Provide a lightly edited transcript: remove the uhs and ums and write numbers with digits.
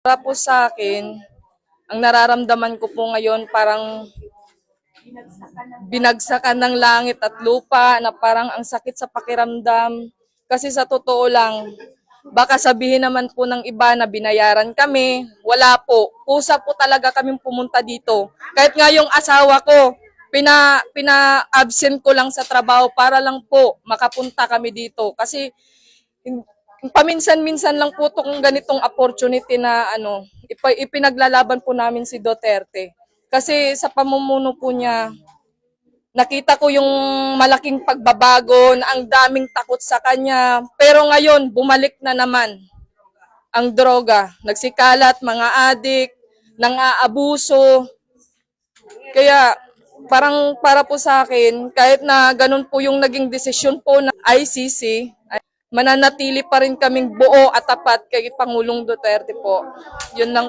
Para po sa akin, ang nararamdaman ko po ngayon parang binagsakan ng langit at lupa na parang ang sakit sa pakiramdam. Kasi sa totoo lang, baka sabihin naman po ng iba na binayaran kami. Wala po. Kusa po talaga kaming pumunta dito. Kahit nga yung asawa ko, pina-absent ko lang sa trabaho para lang po makapunta kami dito. Kasi paminsan-minsan lang po itong ganitong opportunity na ipinaglalaban po namin si Duterte. Kasi sa pamumuno po niya, nakita ko yung malaking pagbabago na ang daming takot sa kanya. Pero ngayon, bumalik na naman ang droga. Nagsikalat, mga adik, nang-aabuso. Kaya parang para po sa akin, kahit na ganun po yung naging desisyon po ng ICC, mananatili pa rin kaming buo at tapat kay Pangulong Duterte po. Yun lang.